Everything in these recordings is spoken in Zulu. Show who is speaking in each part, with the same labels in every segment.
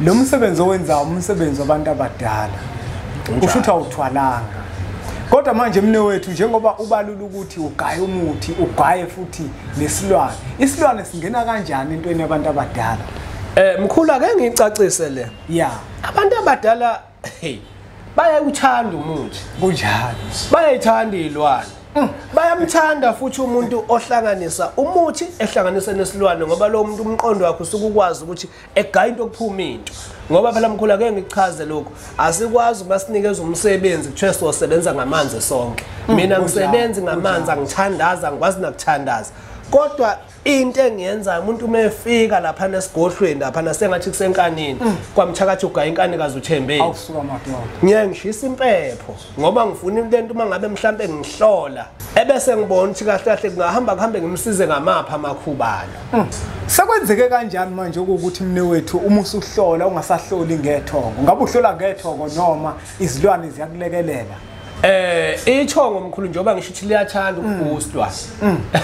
Speaker 1: Lo msebenzi owenza umsebenzi wabantu abadala. Usho ukuthi awuthwalanga. Kodwa manje mne wethu njengoba ubalula ukuthi ugaye umuthi, ugaye futhi nesilwane. Isilwane singena kanjani entweni yabantu abadala?
Speaker 2: Mkhulu ake ngicacise le.
Speaker 1: Yeah.
Speaker 2: Abantu abadala bayawuthanda umuthi.
Speaker 1: Kunjalo.
Speaker 2: Bayayithanda izilwane. Bayamthanda futhi umuntu ohlanganisa umuthi ehlanganisa nesilwane ngoba lo muntu umqondo wakhe usukukwazi ukuthi egaya into okuphuma into. Ngoba phela mkhulu ake ngichaze lokho. Asikwazi basinikeza umsebenzi kuthiwe sosebenza ngamanzi sonke. Mina ngisebenza ngamanzi angithandaza ngikwazi nakuthandaza. Kodwa into engiyenza umuntu uma efika lapha nesigodlweni lapha nasengathi kusenkanini kwamthakathi ugaya inkanikazi uThembeni
Speaker 1: awusuka madoda
Speaker 2: ngeke ngishisa impepho ngoba ngifuna into uma ngabe mhlambe ngihlola ebese ngibona ukuthi kahle kahle kungahamba kuhambe ngimsize ngamapha amakhubalo.
Speaker 1: Sekwenzeke kanjani manje ukuthi mne wethu uma usuhlola ungasahloli ngethongo ngabe uhlola ngethongo noma izilwane ziyakulekelela?
Speaker 2: Ithongo mkhulu njengoba ngisho ukuthi liyathanda ukusihlwa.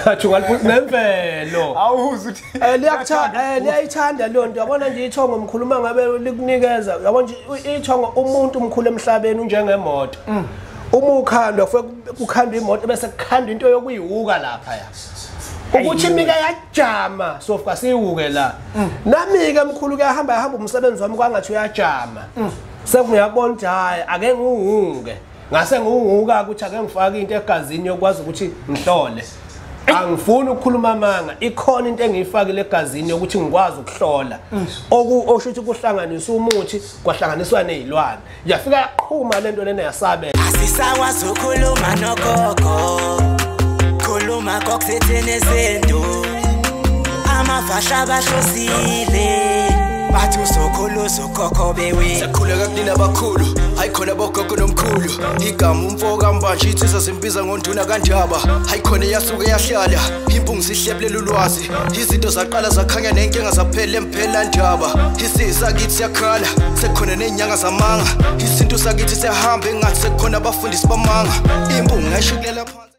Speaker 2: Athi ngaliphutha nemvelo.
Speaker 1: Awuza uthi
Speaker 2: liyakuthanda liyayithanda le nto. Yabona nje ithongo mkhulu uma ngabe likunikeza yabona nje ithongo umuntu mkhulu emhlabeni unjengemoto. Uma ukhandwa kukhandwa imoto bese kukhandwa into yokuyihuka lapha ya. Ukuthi mika yajama sofa siyihuke la. Nami ke mkhulu kuyahamba umsebenzi wami kwangathi uyajama. Sekungiyabona ukuthi hayi ake ngihuke. Ngase ngihuka ukuthi ake ngifake into egazini yokwazi ukuthi ngihlole. Angifuni ukukhuluma amanga, ikhona into engiyifakile egazini yokuthi ngikwazi ukuhlola. Osho ukuthi kuhlanganisa umuthi kwahlanganiswa nezilwane. Yafika yaqhuma lento lena yasabela.
Speaker 3: Asisakwazi ukukhuluma nogogo. Khuluma kokuthethene nezinto. Amavasha abahlosile. Bathi usokhuluzo khokho bewe
Speaker 4: Sakhuleka kunina abakhulu hayikhona bogogo nomkhulu igama umfoka mbanje ithi sasimbiza ngonduna kanjaba hayikhona yasuke yahlala impungu sihlephlela ulwazi izinto zaqala zakhanya nenkinga zaphela emphela njaba isisa kithi siyakhala sekhona nenyanga zamanga izinto sakithi siyahamba engathi sekhona abafundisi bamanga impungu ngayishukela phansi